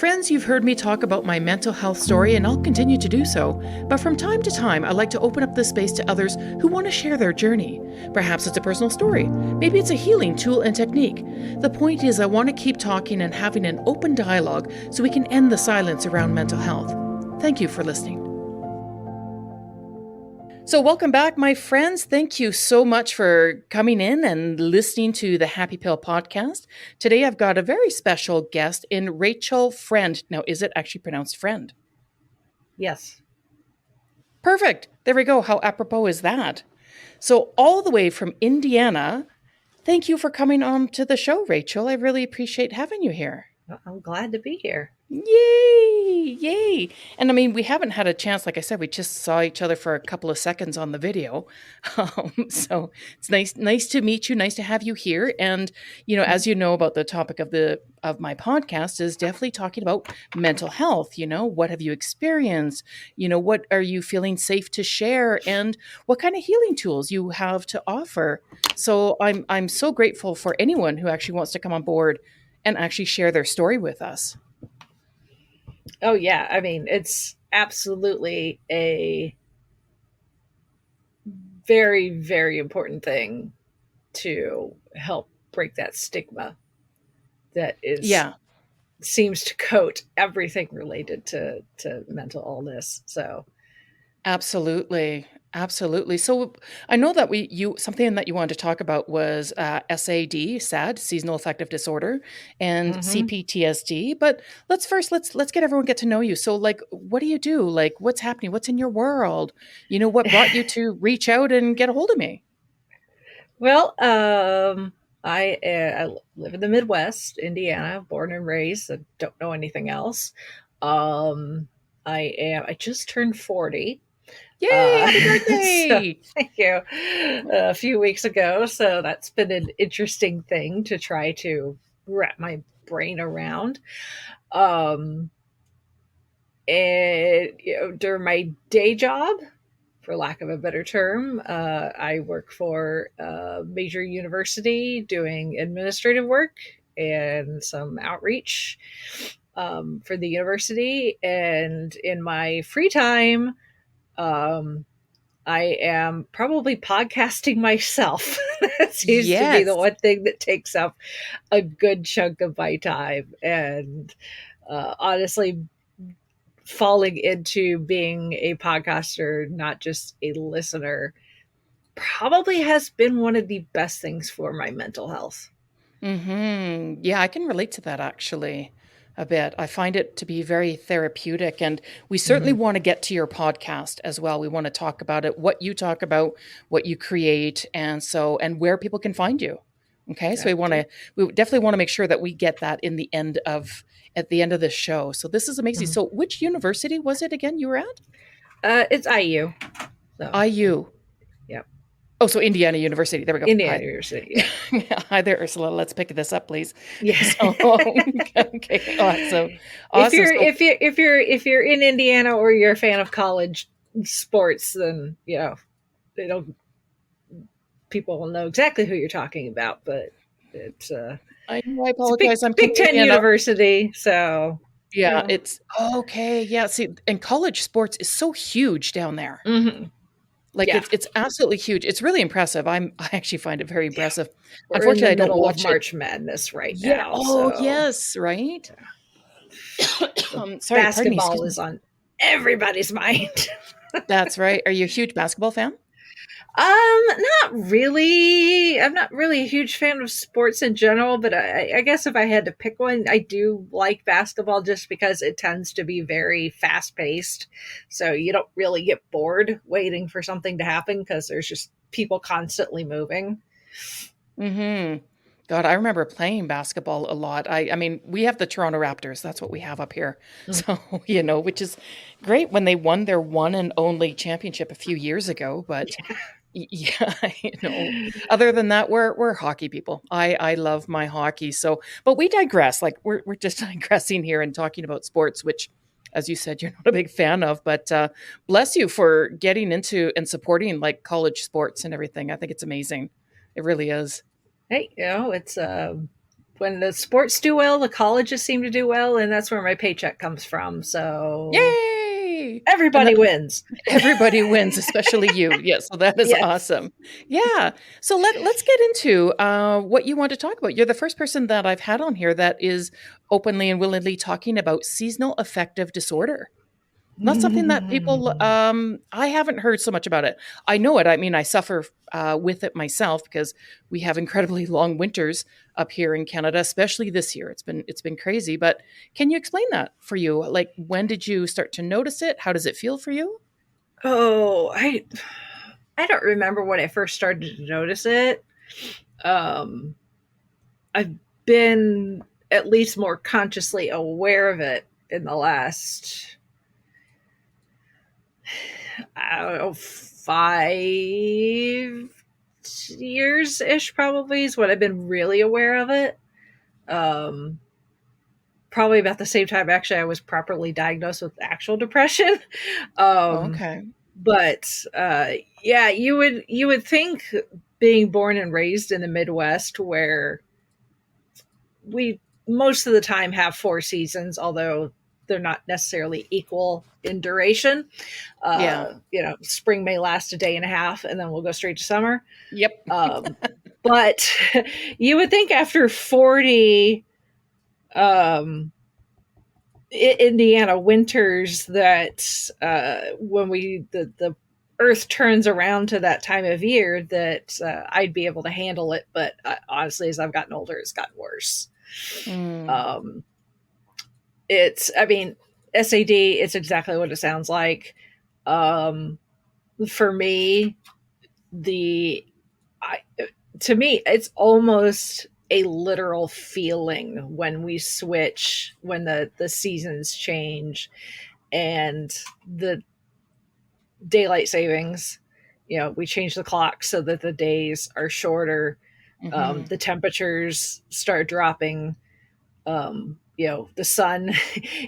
Friends, you've heard me talk about my mental health story, and I'll continue to do so. But from time to time, I like to open up this space to others who want to share their journey. Perhaps it's a personal story. Maybe it's a healing tool and technique. The point is, I want to keep talking and having an open dialogue so we can end the silence around mental health. Thank you for listening. So, welcome back, my friends. Thank you so much for coming in and listening to the Happy Pill podcast. Today, I've got a very special guest in Rachel Frend. Now, is it actually pronounced friend? Yes. Perfect. There we go. How apropos is that? So, all the way from Indiana, thank you for coming on to the show, Rachel. I really appreciate having you here. I'm glad to be here. Yay! Yay! And I mean, we haven't had a chance, like I said, we just saw each other for a couple of seconds on the video. So it's nice to meet you, nice to have you here. And, as you know about the topic of my podcast is definitely talking about mental health. What have you experienced? What are you feeling safe to share? And what kind of healing tools you have to offer. So I'm so grateful for anyone who actually wants to come on board and actually share their story with us. Oh, yeah. I mean, it's absolutely a very, very important thing to help break that stigma that seems to coat everything related to mental illness. So Absolutely. Absolutely. So I know that something that you wanted to talk about was S.A.D, SAD, seasonal affective disorder, and CPTSD. But let's get everyone get to know you. So, like, what do you do? Like, what's happening? What's in your world? What brought you to reach out and get a hold of me? Well, I live in the Midwest, Indiana, born and raised. I don't know anything else. I just turned 40. Yay! Happy So birthday! thank you. A few weeks ago, so that's been an interesting thing to try to wrap my brain around. And during my day job, for lack of a better term, I work for a major university doing administrative work and some outreach for the university. And in my free time, I am probably podcasting myself. That seems to be the Yes. one thing that takes up a good chunk of my time. And honestly, falling into being a podcaster, not just a listener, probably has been one of the best things for my mental health. Yeah, I can relate to that actually a bit. I find it to be very therapeutic, and we certainly want to get to your podcast as well. We want to talk about it, what you talk about, what you create, and where people can find you. Okay, so we definitely want to make sure that we get that at the end of the show. So this is amazing. So which university was it again you were at? It's IU. So, IU. Yep. Oh, so Indiana University. There we go. Indiana University. Yeah. Hi there, Ursula. Let's pick this up, please. Yeah. Okay. Awesome. If you're in Indiana or you're a fan of college sports, then people will know exactly who you're talking about. But it's I know. I apologize. I'm Big Ten Canadian. University, so yeah, it's okay. Yeah, see, and college sports is so huge down there. Mm-hmm. Like it's absolutely huge. It's really impressive. I actually find it very impressive. We're Unfortunately, in the I don't middle watch of March Madness right Yeah. now. Oh, so yes. Right. Sorry. basketball is on everybody's mind. That's right. Are you a huge basketball fan? Not really. I'm not really a huge fan of sports in general, but I guess if I had to pick one, I do like basketball just because it tends to be very fast paced. So you don't really get bored waiting for something to happen because there's just people constantly moving. God, I remember playing basketball a lot. I mean, we have the Toronto Raptors. That's what we have up here. So, which is great when they won their one and only championship a few years ago. But yeah, other than that, we're hockey people. I love my hockey. So, but we digress. Like we're just digressing here and talking about sports, which, as you said, you're not a big fan of. But bless you for getting into and supporting like college sports and everything. I think it's amazing. It really is. Hey, it's when the sports do well, the colleges seem to do well, and that's where my paycheck comes from. So Yay! And everybody that wins. everybody wins, especially you. Yes, so that is Yes. awesome. Yeah. So let's get into what you want to talk about. You're the first person that I've had on here that is openly and willingly talking about seasonal affective disorder. Not something that people, I haven't heard so much about it. I know it. I mean, I suffer with it myself because we have incredibly long winters up here in Canada, especially this year. It's been crazy. But can you explain that for you? Like, when did you start to notice it? How does it feel for you? Oh, I don't remember when I first started to notice it. Um, I've been at least more consciously aware of it in the last, I don't know, 5 years ish, probably is what I've been really aware of it. Um, Probably about the same time, actually, I was properly diagnosed with actual depression. um, Okay. but yeah, you would think, being born and raised in the Midwest, where we most of the time have 4 seasons, although they're not necessarily equal in duration. Yeah. Spring may last a day and a half, and then we'll go straight to summer. Yep. Um, but you would think after 40 um, Indiana winters that when the Earth turns around to that time of year, that I'd be able to handle it. But honestly, as I've gotten older, it's gotten worse. Mm. Um, I mean, S.A.D. It's exactly what it sounds like. Um, for me, the I, to me, it's almost a literal feeling when we switch, when the seasons change, and the daylight savings. We change the clock so that the days are shorter. Hmm. The temperatures start dropping. The sun,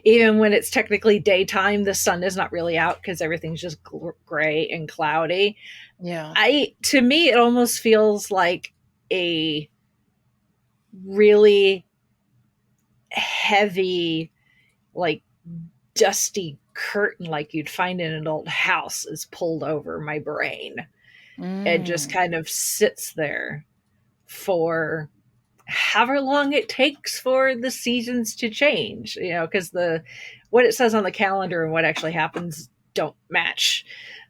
even when it's technically daytime, the sun is not really out because everything's just gray and cloudy. Yeah. To me, it almost feels like a really heavy, like dusty curtain, like you'd find in an old house, is pulled over my brain and just Mm. kind of sits there for however long it takes for the seasons to change, because the what it says on the calendar and what actually happens don't match.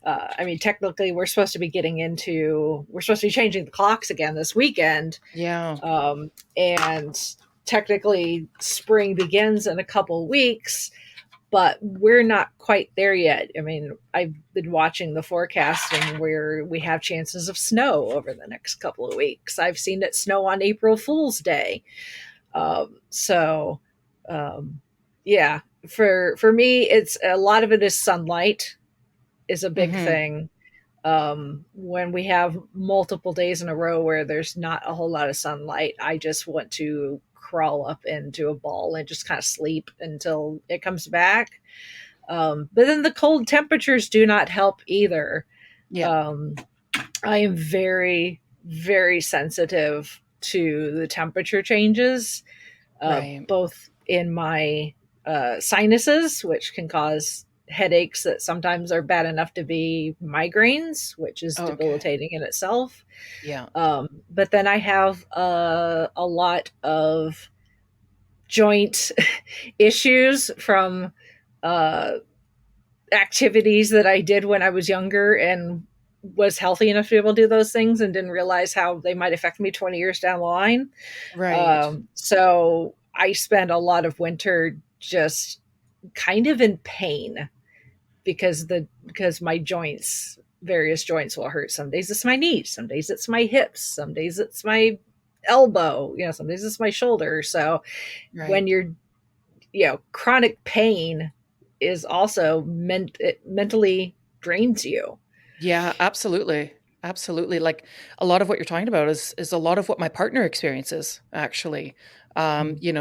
I mean, technically, we're supposed to be changing the clocks again this weekend, Yeah. and technically, spring begins in a couple weeks, but we're not quite there yet. I mean, I've been watching the forecast, and where we have chances of snow over the next couple of weeks. I've seen it snow on April Fool's Day. So, um, yeah, for me, it's a lot of it is sunlight is a big Hmm. thing. When we have multiple days in a row where there's not a whole lot of sunlight, I just want to crawl up into a ball and just kind of sleep until it comes back. But then the cold temperatures do not help either. Yeah. Um, I am very, very sensitive to the temperature changes, Right. both in my sinuses, which can cause headaches that sometimes are bad enough to be migraines, which is Okay. debilitating in itself. Yeah. But then I have a lot of joint issues from uh, activities that I did when I was younger and was healthy enough to be able to do those things, and didn't realize how they might affect me 20 years down the line. Right. So I spend a lot of winter just kind of in pain because my various joints will hurt. Some days it's my knees, some days it's my hips, some days it's my elbow, some days it's my shoulder. So when Right. chronic pain is also it mentally drains you. Yeah, absolutely. Absolutely. Like a lot of what you're talking about is a lot of what my partner experiences actually.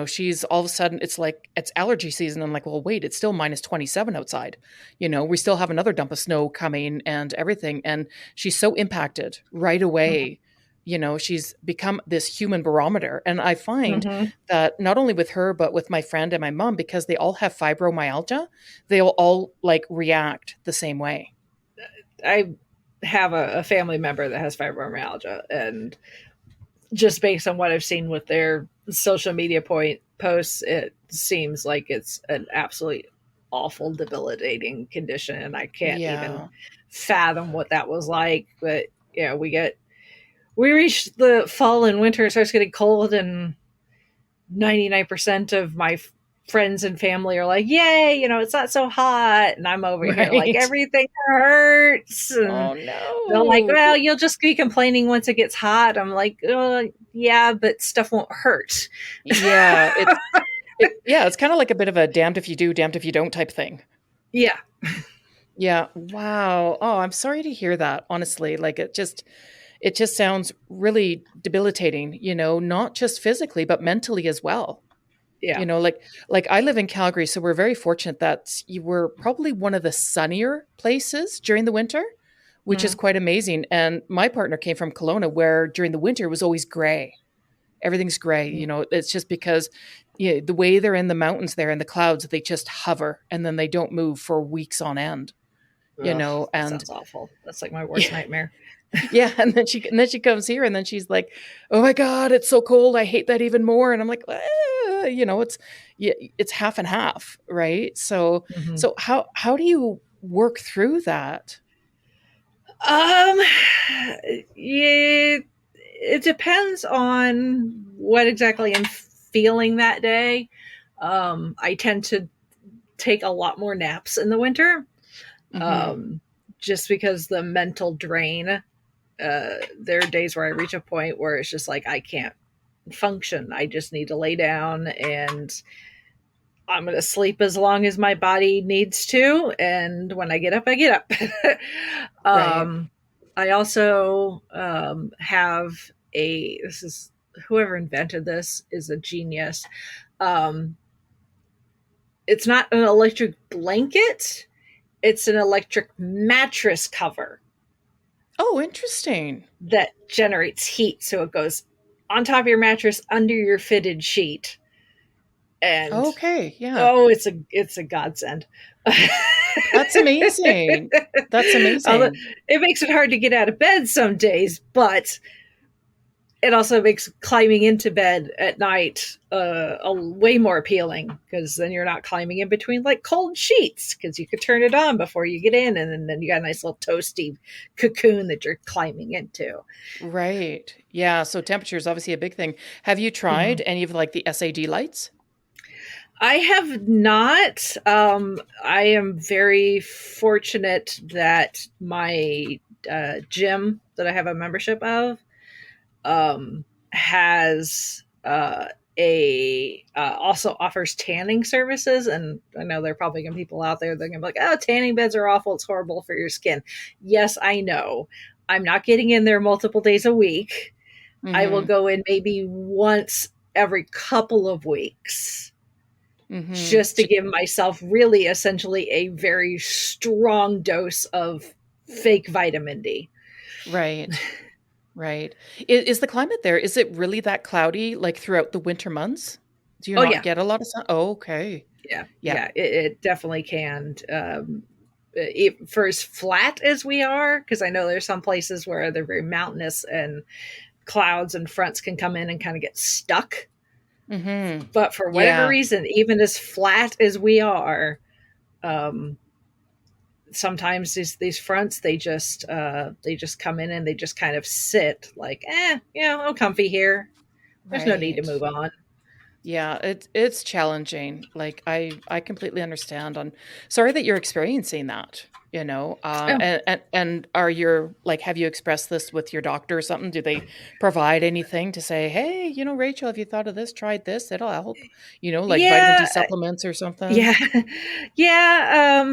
She's all of a sudden it's like it's allergy season. I'm like, well, wait, it's still minus 27 outside. We still have another dump of snow coming and everything. And she's so impacted right away She's become this human barometer. And I find Hmm. that not only with her, but with my friend and my mom, because they all have fibromyalgia, they'll all like react the same way. I have a family member that has fibromyalgia, and just based on what I've seen with their social media point posts, it seems like it's an absolutely awful, debilitating condition, and I can't even Yeah. fathom what that was like. But yeah, we reach the fall and winter, it starts getting cold, and 99% of my friends and family are like, "Yay, it's not so hot," and I'm over here like Right. everything hurts, and Oh they're like, no. "Well, you'll just be complaining once it gets hot." I'm like, "Yeah, but stuff won't hurt." Yeah, it's kind of like a bit of a damned if you do, damned if you don't type thing. Yeah, Yeah. Wow. Oh, I'm sorry to hear that, honestly. Like it just sounds really debilitating, not just physically, but mentally as well. yeah. Like I live in Calgary, so we're very fortunate that you were probably one of the sunnier places during the winter, which is Mhm. quite amazing. And my partner came from Kelowna, where during the winter it was always gray. Everything's gray. It's just because the way they're in the mountains there and the clouds, they just hover and then they don't move for weeks on end. Ugh, that And sounds awful. That's like my worst yeah, nightmare. yeah, and then she comes here and then she's like, "Oh my god, it's so cold. I hate that even more." And I'm like, it's yeah, it's half and half, right? So Mhm. so how do you work through that? Um, yeah, it depends on what exactly I'm feeling that day. I tend to take a lot more naps in the winter, Mhm. um, just because the mental drain. There are days where I reach a point where it's just like I can't function. I just need to lay down, and I'm going to sleep as long as my body needs to. And when I get up, I get up. Right. um, I also have this is whoever invented this is a genius. Um, it's not an electric blanket, it's an electric mattress cover Oh, interesting. that generates heat. So it goes on top of your mattress under your fitted sheet. And Okay, yeah. oh, it's a godsend. That's amazing. That's Although amazing. it makes it hard to get out of bed some days, but it also makes climbing into bed at night way more appealing, because then you're not climbing in between like cold sheets, because you could turn it on before you get in, and then you got a nice little toasty cocoon that you're climbing into. Right. Yeah, so temperature is obviously a big thing. Have you Mm-hmm. tried any of like the S.A.D lights? I have not. I am very fortunate that my gym that I have a membership of has a also offers tanning services, and I know there are probably gonna be people out there that are gonna be like, "Oh, tanning beds are awful. It's horrible for your skin." Yes, I know. I'm not getting in there multiple days a week. I will Mhm. go in maybe once every couple of weeks, Mhm. just to give myself really essentially a very strong dose of fake vitamin D. Right. Right. Is the climate there, is it really that cloudy, like, throughout the winter months? Do you Oh not yeah, get a lot of sun? Oh, okay. yeah, Yeah. yeah. It definitely can. For as flat as we are, because I know there's some places where they're very mountainous and clouds and fronts can come in and kind of get stuck. Mhm. But for whatever Yeah. reason, even as flat as we are, um, sometimes these fronts they just come in and they just kind of sit like, yeah, I'm comfy here. There's no need to Right. move on. Yeah, it's challenging. Like, I completely understand. I'm sorry that you're experiencing that, Oh, and are your like, have you expressed this with your doctor or something? Do they provide anything to say, "Hey, Rachel, have you thought of this? Tried this? It'll help." Like vitamin D yeah, supplements or something? yeah, yeah.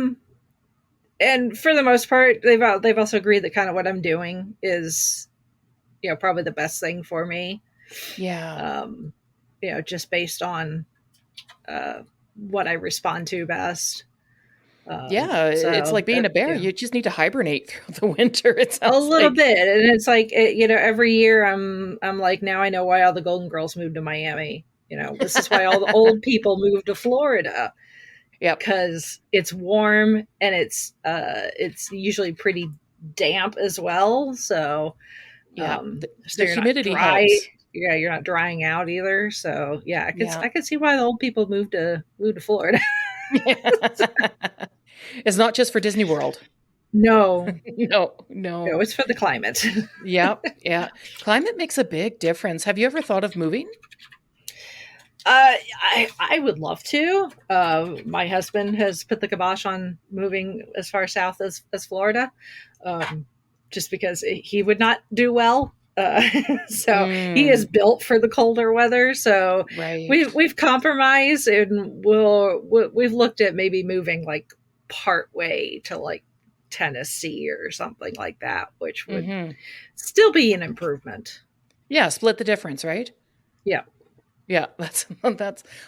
And for the most part, they've also agreed that kind of what I'm doing is, probably the best thing for me. Yeah. Um, just based on uh, what I respond to best. Yeah, it's So like being that, a bear. yeah, You just need to hibernate through the winter, it a sounds little like. bit, and it's like every year I'm like, now I know why all the Golden Girls moved to Miami. This is why all the old people moved to Florida, Yep. because it's warm and it's usually pretty damp as well. So Yeah. so The you're not humidity dry. helps. Yeah, you're not drying out either. So yeah, Yeah. I could see why the old people moved to Florida. It's not just for Disney World. No, No, no. no, it's for the climate. Yep, yeah. Climate makes a big difference. Have you ever thought of moving? I would love to. My husband has put the kibosh on moving as far south as Florida, um, just because he would not do well. So he is Mm, built for the colder weather. So right. we've compromised, and we've looked at maybe moving like part way to like Tennessee or something like that, which would Mhm. still be an improvement. Yeah, split the difference, right? Yeah. Yeah, that's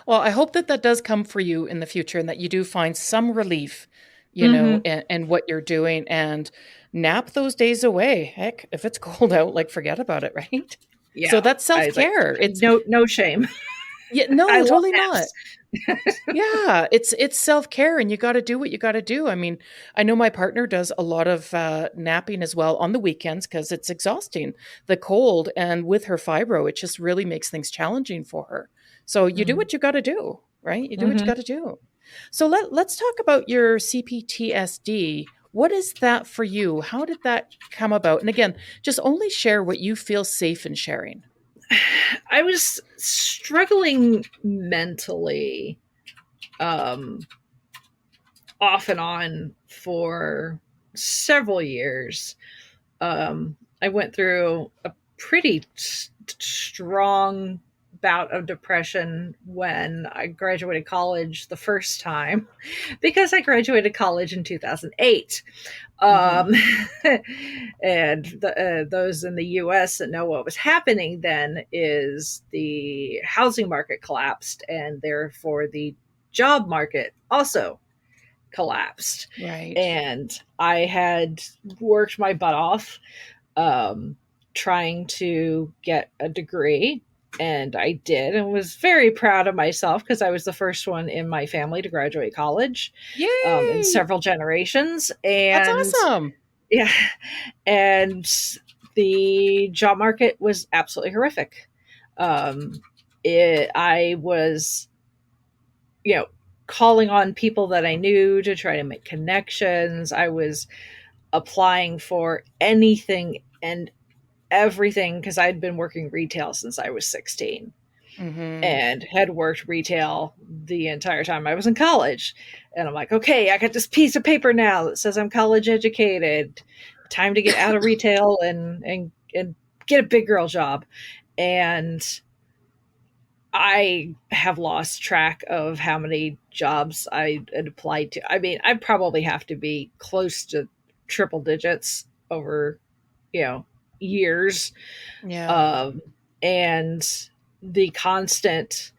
well, I hope that that does come for you in the future and that you do find some relief, Hmm. in what you're doing and nap those days away. Heck, if it's cold out, like forget about it, right? So Yeah. that's I was like, self-care. It's no shame. yeah, I no, love totally not. naps. Yeah, it's self-care and you got to do what you got to do. I mean, I know my partner does a lot of napping as well on the weekends because it's exhausting. The cold and with her fibro, it just really makes things challenging for her. So you do Mm. what you got to do, right? You do what you Hmm. got to do. So let's talk about your CPTSD. What is that for you? How did that come about? And again, just only share what you feel safe in sharing. I was struggling mentally, um, off and on for several years. I went through a pretty strong bout of depression when I graduated college the first time, because I graduated college in 2008. Mhm. Um, and those in the US that know what was happening then is the housing market collapsed, and therefore the job market also collapsed. Right. And I had worked my butt off, um, trying to get a degree. And I did, and was very proud of myself because I was the first one in my family to graduate college, in Yay! several generations. That's And awesome. yeah, and the job market was absolutely horrific. I was, you know, calling on people that I knew to try to make connections. I was applying for anything and everything because I'd been working retail since I was 16 Mhm. and had worked retail the entire time I was in college. And I'm like, okay, I got this piece of paper now that says I'm college educated. Time to get out of retail and get a big girl job. And I have lost track of how many jobs I had applied to. I mean, I probably have to be close to triple digits over, you know, years. Yeah. Um, and the constant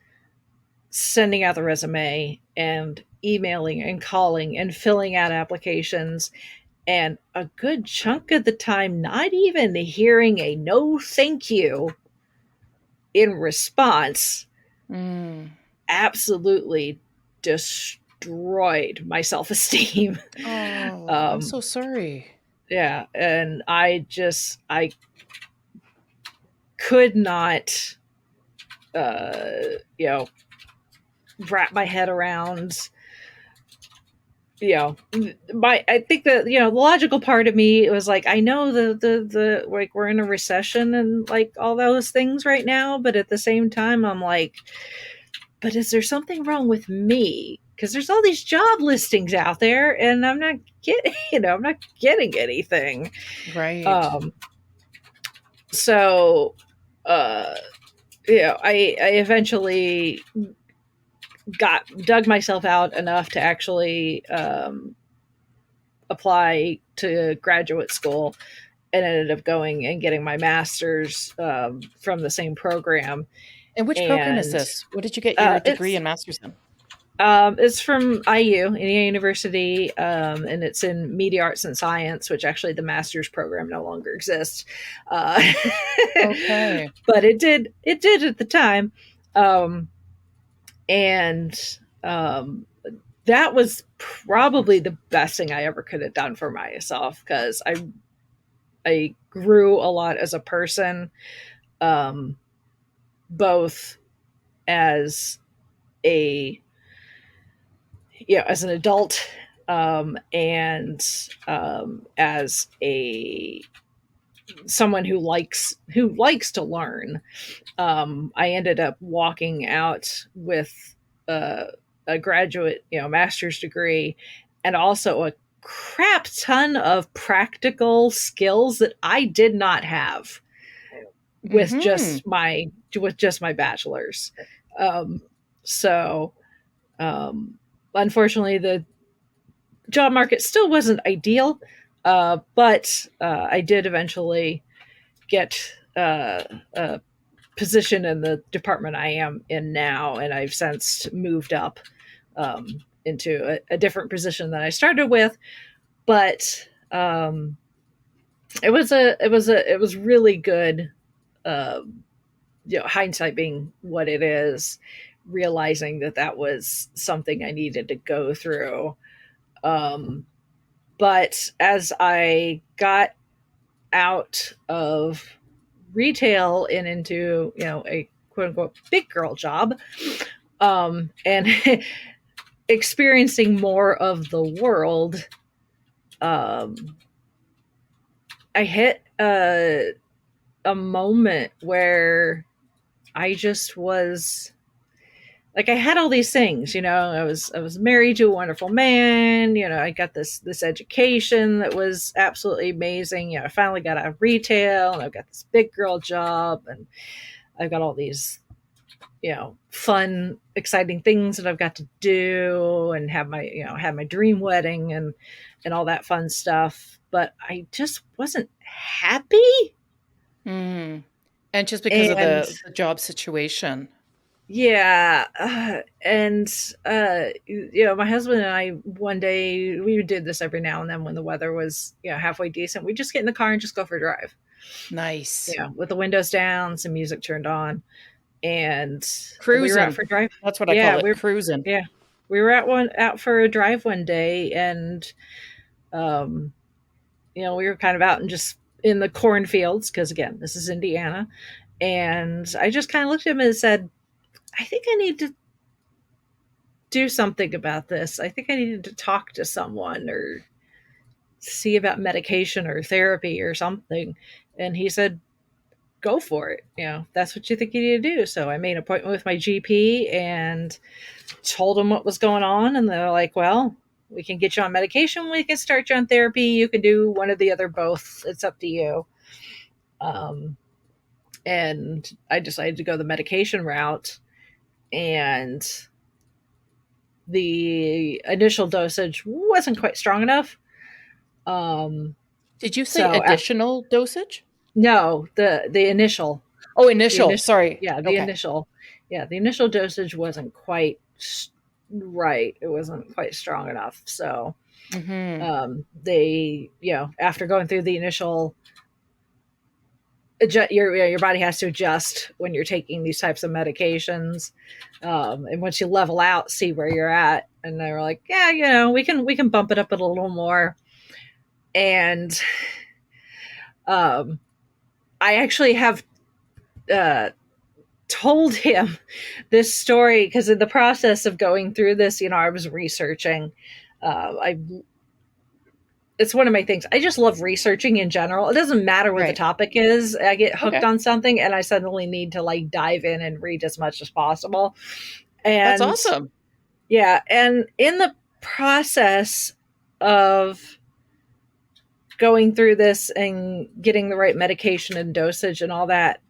sending out the resume and emailing and calling and filling out applications, and a good chunk of the time not even hearing a no thank you in response, Mm. absolutely destroyed my self-esteem. Oh, I'm um so sorry. yeah, and I could not, you know, wrap my head around, you know, my I think that, the logical part of me was like, I know the like we're in a recession and like all those things right now, but at the same time I'm like, but is there something wrong with me? Because there's all these job listings out there and I'm not getting, I'm not getting anything. Right. um so uh I eventually got dug myself out enough to actually apply to graduate school, and ended up going and getting my master's, from the same program. And which program is And this? What did you get your degree it's and master's in? It's from IU, Indiana University, and it's in Media Arts and Science, which actually the master's program no longer exists. Uh, Okay. but it did at the time. Um, and um, that was probably the best thing I ever could have done for myself because I grew a lot as a person, um, both as a as an adult, and as a someone who likes to learn. I ended up walking out with a, a graduate, master's degree, and also a crap ton of practical skills that I did not have with Mhm. just my bachelor's. Um, so, um, unfortunately, the job market still wasn't ideal, but I did eventually get a position in the department I am in now, and I've since moved up into a different position than I started with. But it was really good. Uh, hindsight being what it is, realizing that was something I needed to go through. Um, but as I got out of retail and into a quote unquote big girl job, and experiencing more of the world, um, I hit a moment where I just was like, I had all these things. I was married to a wonderful man. I got this education that was absolutely amazing. I finally got out of retail, and I've got this big girl job, and I've got all these fun, exciting things that I've got to do, and have my dream wedding, and all that fun stuff. But I just wasn't happy. Mm. And just because of And the job situation. yeah, and my husband and I, one day, we did this every now and then when the weather was halfway decent. We just get in the car and just go for a drive, Nice. with the windows down, some music turned on, and we were out Cruising. for a drive. That's what I Yeah, call it, cruising. yeah, we were out for a drive one day, and um, we were kind of out and just in the cornfields because, again, this is Indiana, and I just kind of looked at him and said, "I think I need to do something about this. I think I needed to talk to someone or see about medication or therapy or something." And he said, "Go for it. That's what you think you need to do." So I made an appointment with my GP and told them what was going on. And they're like, "Well, we can get you on medication. We can start you on therapy. You can do one or the other, both. It's up to you." Um, and I decided to go the medication route. And the initial dosage wasn't quite strong enough. Um, Did you say so after, additional dosage? no, the initial, Oh, the initial. initial, Sorry. yeah, the Okay. initial, yeah, the initial dosage wasn't quite right. It wasn't quite strong enough. So Mhm. they, after going through the initial, your body has to adjust when you're taking these types of medications, and once you level out, see where you're at. And they were like, "Yeah, we can bump it up a little more." And um, I actually have uh, told him this story because in the process of going through this, I was researching. I It's one of my things. I just love researching in general. It doesn't matter what the Right. topic is. I get hooked Okay. on something and I suddenly need to like dive in and read as much as possible. That's And awesome. yeah, and in the process of going through this and getting the right medication and dosage and all that,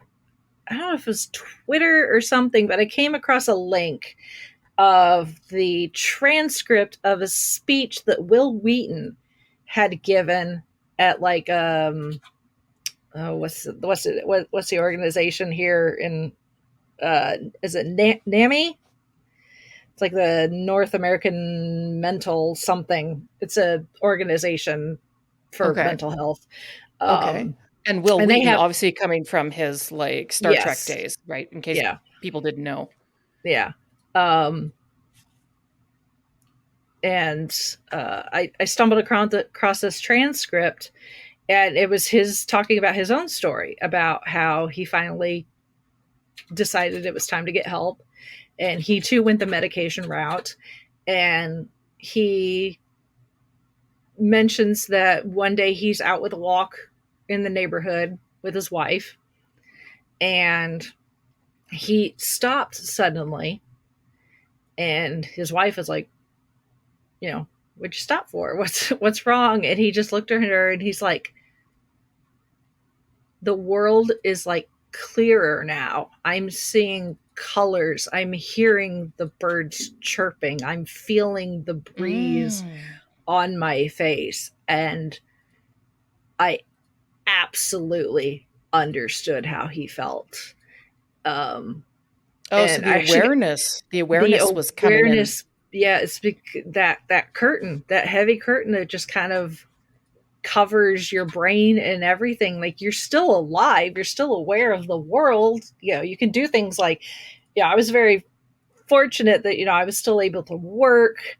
I don't know if it was Twitter or something, but I came across a link of the transcript of a speech that Will Wheaton had given at like oh, what's the organization here in is it NAMI? It's like the North American Mental something. It's a organization for Okay. mental health. Okay. Um, And Will and they Wheaton, have, obviously coming from his like Star Trek yes, days, right? In case yeah, people didn't know. yeah. Um, and I stumbled across this transcript, and it was his talking about his own story about how he finally decided it was time to get help, and he too went the medication route. And he mentions that one day he's out with a walk in the neighborhood with his wife, and he stopped suddenly, and his wife is like, you know, what'd you stop for? What's wrong? And he just looked at her and he's like, the world is like clearer now. I'm seeing colors. I'm hearing the birds chirping. I'm feeling the breeze Mm. on my face. And I absolutely understood how he felt. Um, Oh, so and I actually, the the awareness was coming in. awareness, yeah, that curtain, that heavy curtain that just kind of covers your brain and everything. Like, you're still alive, you're still aware of the world. You know, you can do things like, yeah, I was very fortunate that, you know, I was still able to work.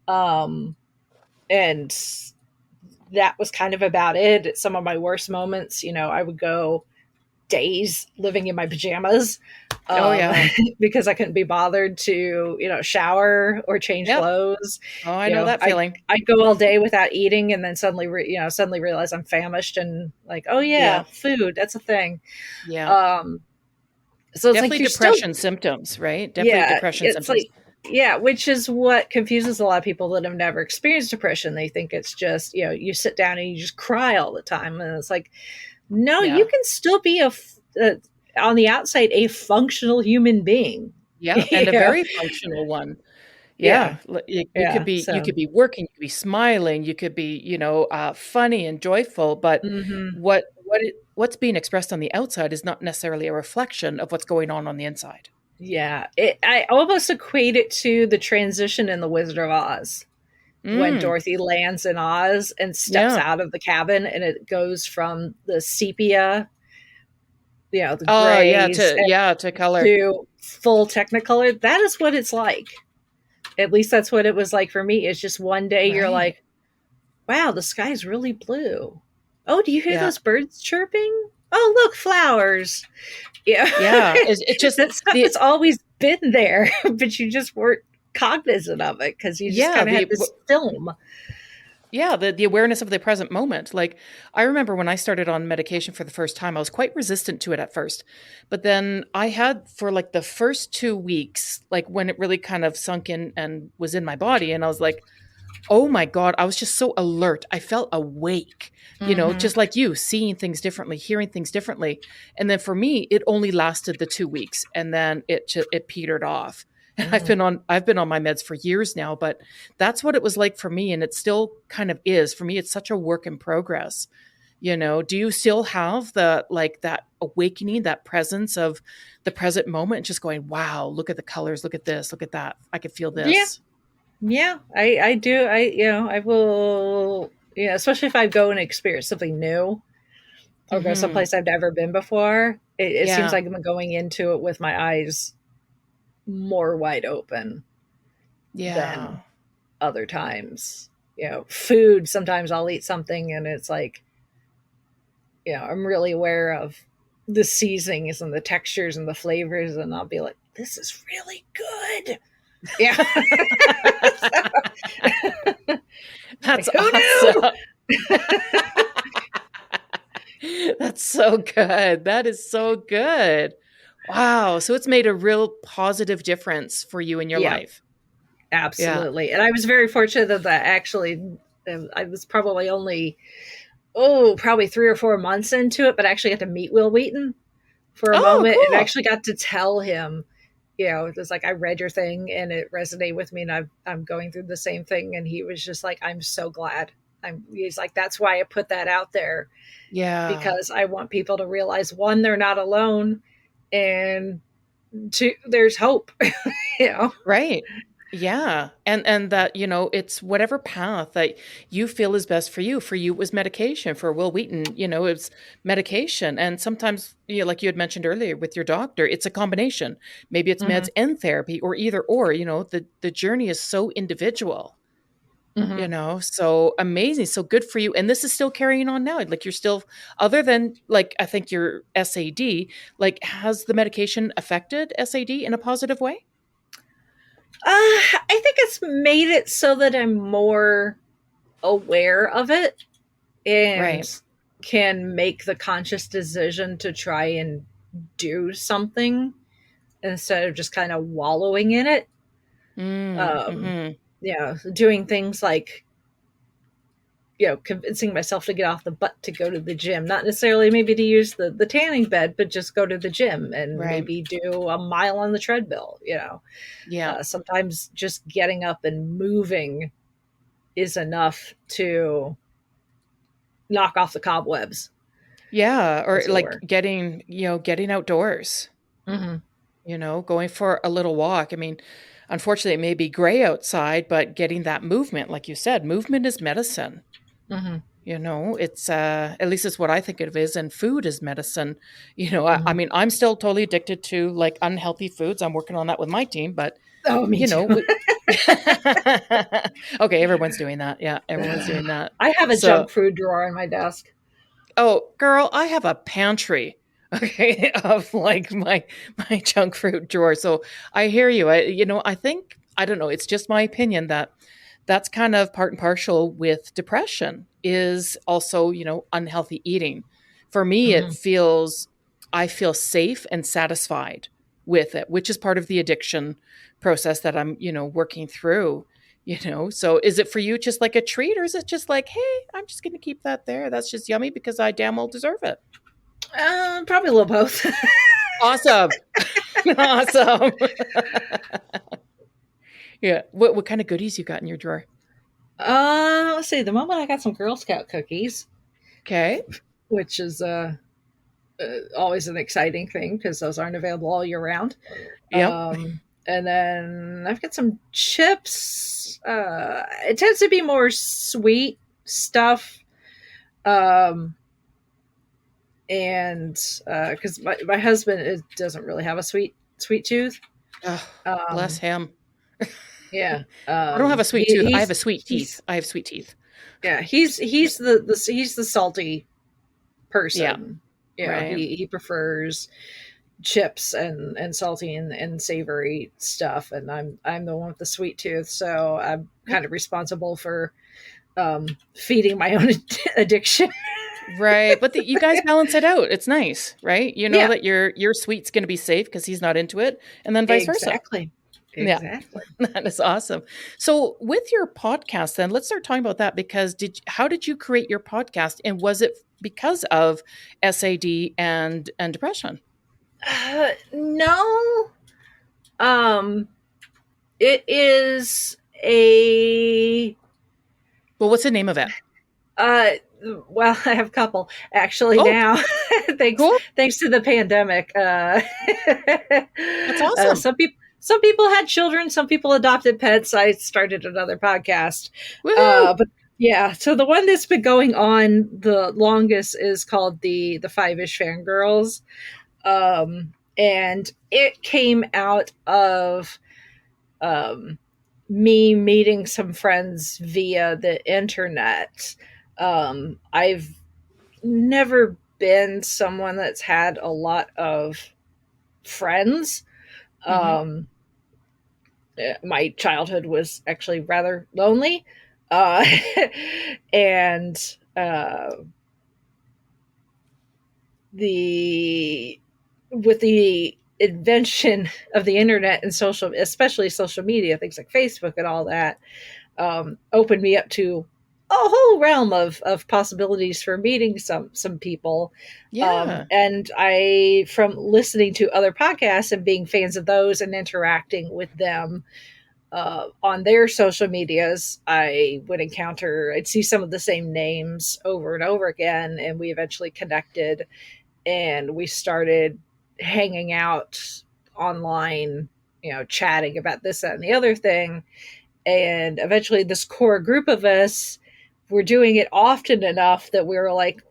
Um, and that was kind of about it. At some of my worst moments, you know, I would go days living in my pajamas, Oh um, yeah. because I couldn't be bothered to, you know, shower or change Yep. clothes. Oh, I You know know, that feeling. I'd go all day without eating, and then suddenly realize I'm famished, and like, oh yeah, Yeah. food, that's a thing. Yeah. Um, so it's like Definitely you're still, depression symptoms, right? Definitely yeah, depression it's symptoms. like, yeah, which is what confuses a lot of people that have never experienced depression. They think it's just, you know, you sit down and you just cry all the time, and it's like, no, you Yeah. can still be on the outside a functional human being. Yeah, and a Yeah, very functional one. yeah, Yeah, you could yeah. be So, working, you could be smiling, you could be, funny and joyful, but hmm, what's being expressed on the outside is not necessarily a reflection of what's going on the inside. yeah. I almost equate it to the transition in The Wizard of Oz when Mm, Dorothy lands in Oz and steps yeah. out of the cabin, and it goes from the sepia, you know, the Oh, yeah, grays, to color. to full Technicolor. That is what it's like. At least that's what it was like for me. It's just one day you're Right. like, wow, the sky's really blue. Oh, do you hear Yeah. those birds chirping? Oh, look, flowers. Yeah. Yeah, it's just That stuff the has always been there, but you just weren't cognizant of it because you just yeah, kind of had this film. yeah, the awareness of the present moment. Like, I remember when I started on medication for the first time, I was quite resistant to it at first. But then I had for like the first 2 weeks, like when it really kind of sunk in and was in my body, and I was like, oh my God, I was just so alert. I felt awake, Mm-hmm. just like you, seeing things differently, hearing things differently. And then for me, it only lasted the 2 weeks, and then it petered off. And Mm-hmm. I've been on my meds for years now, but that's what it was like for me, and it still kind of is. For me, it's such a work in progress. Do you still have the like that awakening, that presence of the present moment, just going, wow, look at the colors, look at this, look at that. I could feel Yeah, this. yeah, I do. I will. Yeah, especially if I go and experience something new or go Hmm. someplace I've never been before. It seems Yeah. like I'm going into it with my eyes more wide open than Yeah. other times. You know, food, sometimes I'll eat something and it's like, you know, I'm really aware of the seasonings and the textures and the flavors, and I'll be like, this is really good. Yeah. Like, That's who awesome. knew? That's so good. That is so good. Wow. So it's made a real positive difference for you in your Yeah, life. Yeah. absolutely. And I was very fortunate that actually, I was probably only, oh, probably 3 or 4 months into it, but I actually got to meet Will Wheaton for a Oh, moment and cool. actually got to tell him, you know, it was like, I read your thing and it resonated with me, and I'm going through the same thing. And he was just like, I'm so glad. He's like, that's why I put that out there, Yeah. because I want people to realize, one, they're not alone, and two, there's hope. You know? Right. Yeah, and that, it's whatever path that you feel is best for you. For you, it was medication. For Will Wheaton, it's medication. And sometimes, like you had mentioned earlier with your doctor, it's a combination. Maybe it's Hmm. meds and therapy, or either or. The journey is so individual. Hmm. So amazing, so good for you. And this is still carrying on now. Like you're still, other than like I think your SAD, like has the medication affected SAD in a positive way? I think it's made it so that I'm more aware of it and Right. can make the conscious decision to try and do something instead of just kind of wallowing in it. Um, Mm-hmm. doing things like convincing myself to get off the butt to go to the gym, not necessarily maybe to use the tanning bed, but just go to the gym and Right. maybe do a mile on the treadmill. Yeah. Sometimes just getting up and moving is enough to knock off the cobwebs, Yeah. Or as it like were. getting outdoors, Hmm. going for a little walk. I mean, unfortunately, it may be gray outside, but getting that movement, like you said, movement is medicine. Hmm. It's at least it's what I think it is, and food is medicine. I Hmm. mean, I'm still totally addicted to like unhealthy foods. I'm working on that with my team, but Oh, me too. we okay, everyone's doing that. Yeah, everyone's doing that. I have a So, junk food drawer on my desk. oh, girl, I have a pantry, okay, of like my junk food drawer. So I hear you. I think I don't know. It's just my opinion that that's kind of part and partial with depression is also unhealthy eating. For me, Hmm. I feel safe and satisfied with it, which is part of the addiction process that I'm working through. So is it for you just like a treat, or is it just like, hey, I'm just going to keep that there? That's just yummy because I damn well deserve it. Probably a little both. Awesome. Awesome. Yeah. What kind of goodies you got in your drawer? Let's see. The moment I got some Girl Scout cookies, Okay. which is always an exciting thing because those aren't available all year round. Yep. And then I've got some chips. It tends to be more sweet stuff. Um, and because my husband doesn't really have a sweet tooth. Oh, bless Um, him. yeah. I don't have a sweet tooth. I have a sweet teeth. He's I have sweet teeth. yeah, Yeah. he's the salty Yeah. person. Right. He prefers chips and salty and savory stuff, and I'm the one with the sweet tooth, so I'm Yep. kind of responsible for feeding my own addiction. Right. But you guys balance it out. It's nice, right? You know Yeah, that your sweet's going to be safe because he's not into it, and then vice versa. exactly, Yeah. exactly. That is awesome. So, with your podcast, then let's start talking about that because how did you create your podcast, and was it because of SAD and depression? No, um, it is a Well, what's the name of it? uh. Well, I have a couple actually Oh, now. thanks, cool. thanks to the pandemic. That's awesome. Some people had children, some people adopted pets. I started another podcast, Woohoo! but yeah. So the one that's been going on the longest is called the Five Ish Fangirls, and it came out of um, me meeting some friends via the internet. I've never been someone that's had a lot of friends. Hmm. Um, my childhood was actually rather lonely. Uh, and the with the invention of the internet and social, especially social media, things like Facebook and all that, opened me up to a whole realm of possibilities for meeting some people. Yeah. And I, from listening to other podcasts and being fans of those and interacting with them on their social medias, I'd see some of the same names over and over again, and we eventually connected and we started hanging out online chatting about this, that, and the other thing. And eventually, this core group of us were doing it often enough that we were like,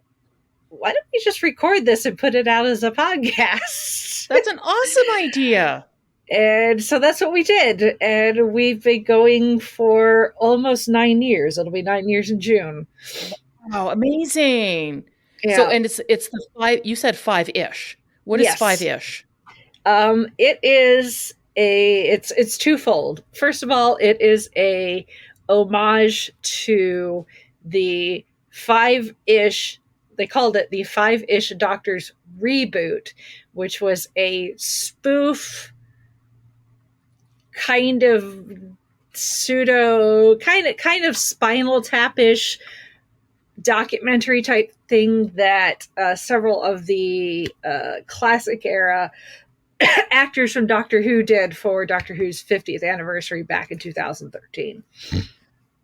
why don't we just record this and put it out as a podcast? That's an awesome idea. And so that's what we did. And we've been going for almost 9 years. It'll be 9 years in June. Wow, amazing. So, Yeah. and it's the five, you said five-ish. What is Yes. five-ish? It is it's twofold. First of all, it is a homage to the five-ish. They called it the Five-ish Doctors reboot, which was a spoof kind of pseudo kind of Spinal Tap-ish documentary type thing that several of the classic era actors from Doctor Who did for Doctor Who's 50th anniversary back in 2013.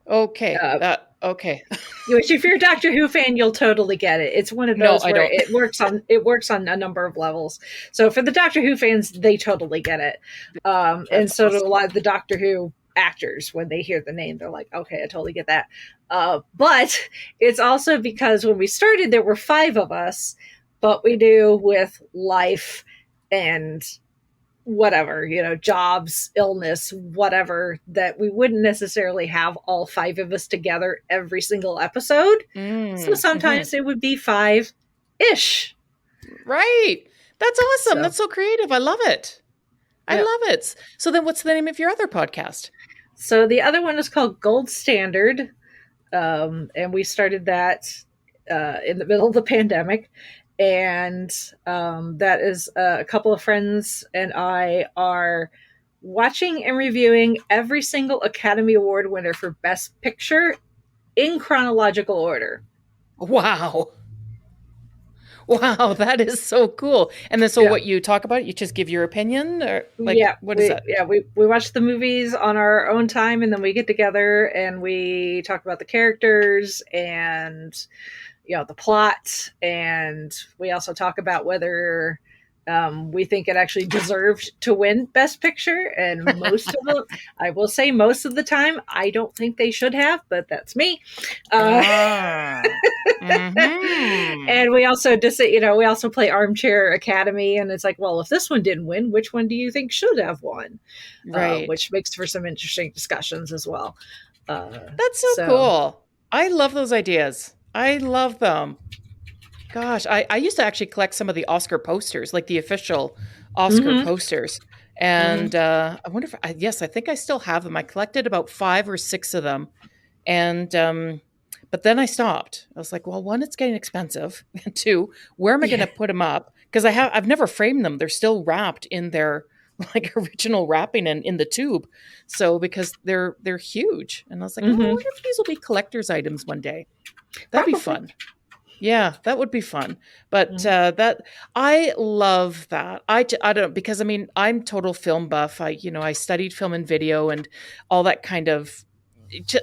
Okay. Uh, Okay. which, if you're a Doctor Who fan, you'll totally get it. It's one of No, those I where don't. it works on a number of levels. So for the Doctor Who fans, they totally get it, and That's so do a awesome. lot of the Doctor Who actors. When they hear the name, they're like, "Okay, I totally get that." But it's also because when we started, there were five of us, but we knew with life and whatever, jobs, illness, whatever, that we wouldn't necessarily have all five of us together every single episode. So Mm-hmm. sometimes it would be five ish. Right. That's awesome. So, That's so creative. I love it. I yeah. love it. So then what's the name of your other podcast? So the other one is called Gold Standard. And we started that in the middle of the pandemic. And that is a couple of friends and I are watching and reviewing every single Academy Award winner for Best Picture in chronological order. Wow. Wow, that is so cool. And then so Yeah. what you talk about, you just give your opinion or like Yeah, what is we that? yeah we watch the movies on our own time, and then we get together and we talk about the characters and the plot, and we also talk about whether we think it actually deserved to win Best Picture. And most of them, I will say, most of the time, I don't think they should have, but that's me. Uh, Ah. Mhm. and we also just, we also play Armchair Academy, and it's like, well, if this one didn't win, which one do you think should have won? Right. Which makes for some interesting discussions as well. That's so So, cool. I love those ideas. I love them. Gosh, I used to actually collect some of the Oscar posters, like the official Oscar mm-hmm, posters. mm-hmm, And I wonder if yes, I think I still have them. I collected about five or six of them. And but then I stopped. I was like, well, one, it's getting expensive. And two, where am I going yeah, to put them up? Because I've never framed them. They're still wrapped in their like original wrapping and in the tube. So because they're huge. And I was like, well, I mm-hmm, wonder if these will be collector's items one day. That'd be probably. fun. Yeah, that would be fun. But Mm-hmm, that I love that. I don't because I mean I'm total film buff. I studied film and video and all that kind of.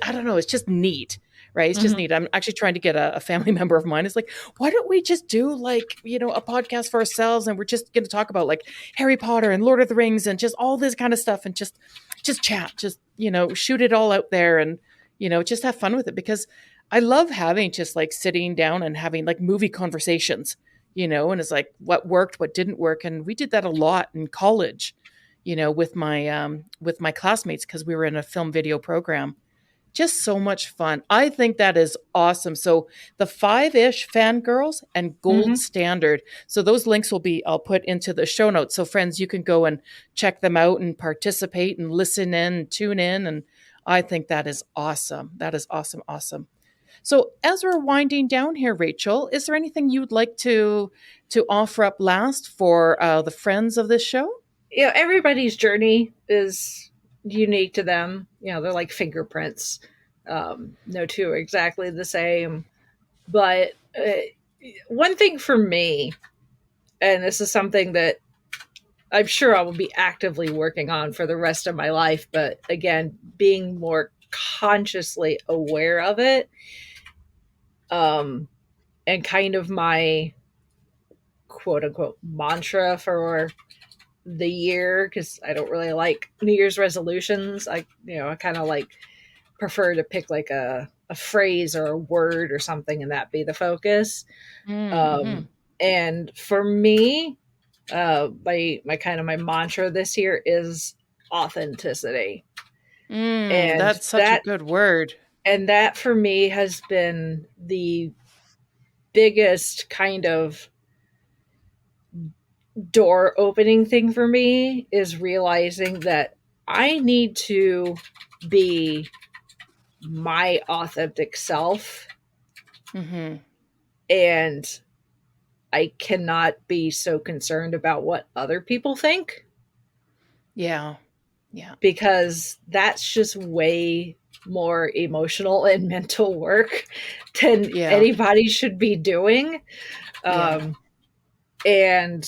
I don't know. It's just neat, right? It's just mm-hmm. neat. I'm actually trying to get a family member of mine. It's like, why don't we just do like a podcast for ourselves and we're just going to talk about like Harry Potter and Lord of the Rings and just all this kind of stuff and just chat, just shoot it all out there and just have fun with it because I love having just like sitting down and having like movie conversations, and it's like what worked, what didn't work. And we did that a lot in college, with my classmates because we were in a film video program. Just so much fun. I think that is awesome. So the five-ish fangirls and gold Mm-hmm. standard. So those links I'll put into the show notes. So friends, you can go and check them out and participate and listen in and tune in. And I think that is awesome. That is awesome. Awesome. So as we're winding down here, Rachel, is there anything you'd like to offer up last for the friends of this show? Everybody's journey is unique to them. They're like fingerprints. No two are exactly the same. But one thing for me, and this is something that I'm sure I will be actively working on for the rest of my life, but again, being more consciously aware of it, um, and kind of my quote unquote mantra for the year because I don't really like New Year's resolutions. I kind of like prefer to pick like a phrase or a word or something and that be the focus. Mm-hmm. And for me, my kind of my mantra this year is authenticity. And That's such a good word. that for me has been the biggest kind of door opening thing for me is realizing that I need to be my authentic self, Mm-hmm. and I cannot be so concerned about what other people think Yeah. Yeah. because that's just way more emotional and mental work than Yeah. anybody should be doing. Yeah. Um, and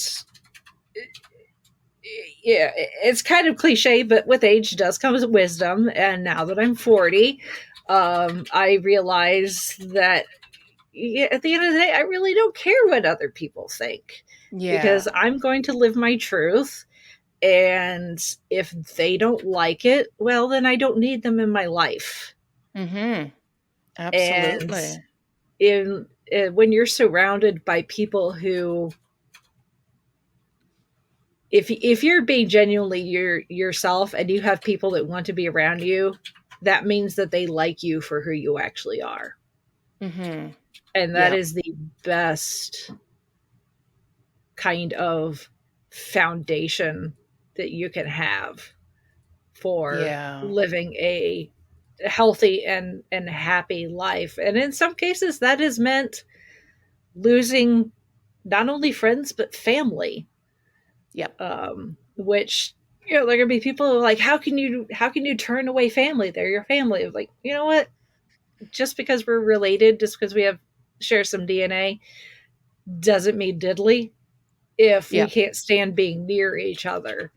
yeah, it's kind of cliche, but with age does comes wisdom. And now that I'm 40, I realize that at the end of the day, I really don't care what other people think because Yeah. I'm going to live my truth. And if they don't like it, well, then I don't need them in my life. Mm-hmm. And Absolutely. when you're surrounded by people who, if you're being genuinely yourself and you have people that want to be around you, that means that they like you for who you actually are. Mm-hmm. And that Yeah. is the best kind of foundation that you can have for Yeah. living a healthy and happy life. And in some cases that has meant losing not only friends but family. Yep. Which, there are gonna be people who are like, how can you turn away family? They're your family. Like, you know what? Just because we're related, just because we have share some DNA, doesn't mean diddly if we Yep. can't stand being near each other.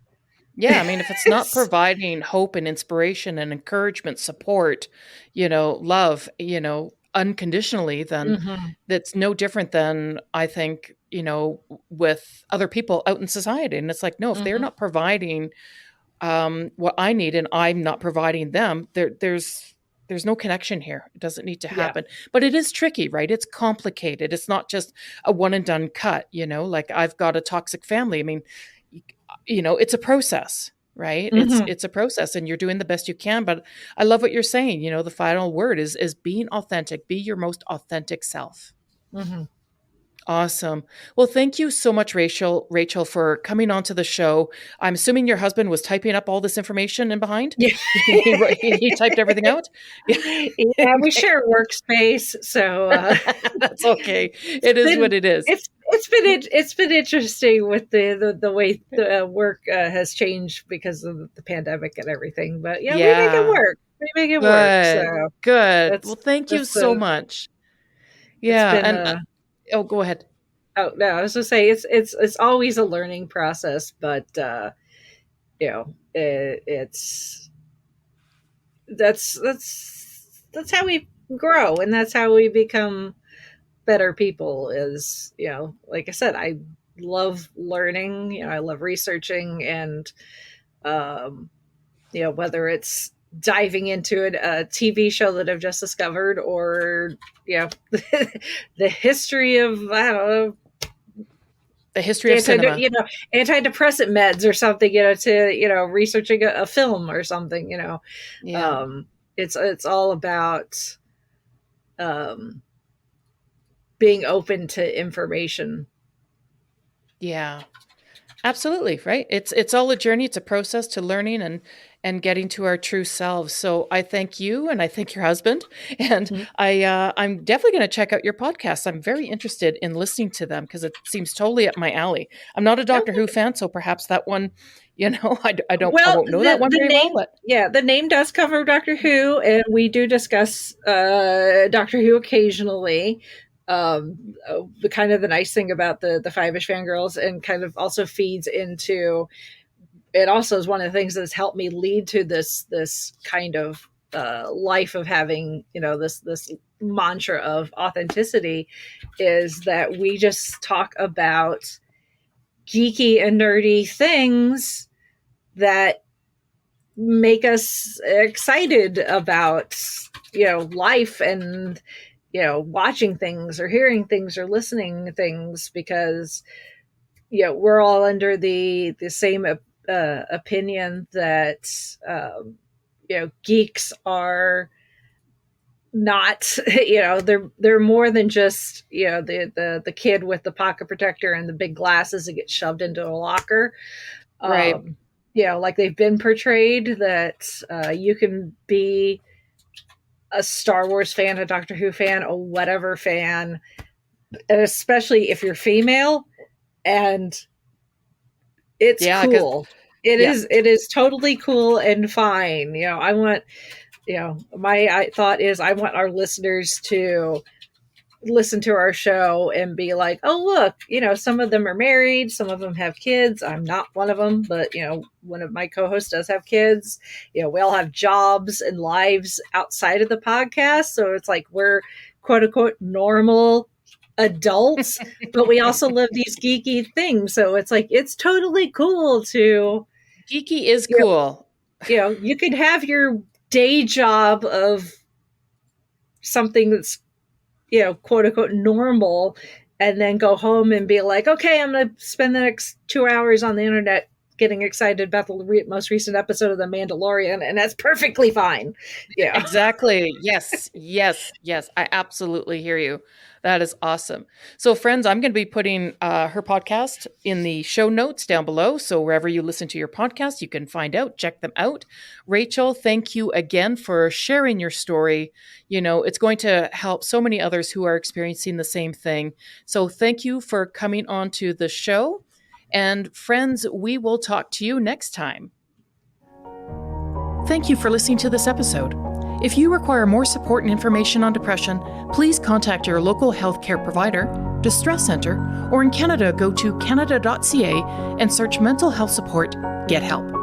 Yeah, I mean, if it's not providing hope and inspiration and encouragement, support, love, unconditionally, then Mhm. that's no different than I think, with other people out in society. And it's like, no, if they're Mhm. not providing what I need and I'm not providing them, there's no connection here. It doesn't need to Yeah. happen. But it is tricky, right? It's complicated. It's not just a one and done cut, like I've got a toxic family. I mean, it's a process, right? It's Mhm. it's a process and you're doing the best you can, but I love what you're saying. The final word is being authentic. Be your most authentic self. Mhm. Awesome. Well, thank you so much, Rachel, for coming on to the show. I'm assuming your husband was typing up all this information in behind. Yeah. He typed everything out. Yeah. Yeah, we Okay. share a workspace, so That's okay. It is been what it is. it's been interesting with the way the work has changed because of the pandemic and everything. But yeah, we make it Yeah. work. We make it work. Good. So Good. Well, that's thank you that's so the much. it's Yeah. been And oh, go ahead. oh no, I was gonna say it's always a learning process, but it's that's how we grow and that's how we become better people. Is, like I said, I love learning. I love researching, and um whether it's diving into a TV show that I've just discovered, or the history of, I don't know, The history of cinema. antidepressant meds or something, to researching a film or something. Yeah. um it's all about um being open to information. Yeah. Absolutely, right? It's all a journey, it's a process to learning and getting to our true selves. So I thank you and I thank your husband and Mhm. I'm definitely going to check out your podcast. I'm very interested in listening to them because it seems totally up my alley. I'm not a Doctor Who Okay. fan, so perhaps that one, I Well, won't know that one the very well, name, but yeah, the name does cover Doctor Who, and we do discuss Doctor Who occasionally. The kind of the nice thing about the Five-ish Fangirls, and kind of also feeds into it. Also, is one of the things that's helped me lead to this kind of life of having, this mantra of authenticity, is that we just talk about geeky and nerdy things that make us excited about, life and, watching things or hearing things or listening to things, because, we're all under the same opinion that, geeks are not, they're more than just, the kid with the pocket protector and the big glasses that get shoved into a locker. Right. um like they've been portrayed, that you can be a Star Wars fan, a Doctor Who fan, a whatever fan, and especially if you're female, and it's Yeah, because cool. It yeah, is totally cool and fine. I want, my thought is, I want our listeners to listen to our show and be like, oh, look, some of them are married, some of them have kids. I'm not one of them, but, one of my co-hosts does have kids. We all have jobs and lives outside of the podcast. So it's like we're quote unquote normal adults, but we also live these geeky things. So it's like, it's totally cool to, geeky is you know, cool. you could have your day job of something that's, quote unquote normal, and then go home and be like, okay, I'm going to spend the next 2 hours on the internet getting excited about the most recent episode of The Mandalorian. And that's perfectly fine. Yeah. Exactly. Yes, yes, yes. I absolutely hear you. That is awesome. So, friends, I'm going to be putting her podcast in the show notes down below. So, wherever you listen to your podcast, you can find out, check them out. Rachel, thank you again for sharing your story. It's going to help so many others who are experiencing the same thing. So, thank you for coming on to the show. And, friends, we will talk to you next time. Thank you for listening to this episode. If you require more support and information on depression, please contact your local healthcare provider, distress center, or in Canada, go to canada.ca and search mental health support, get help.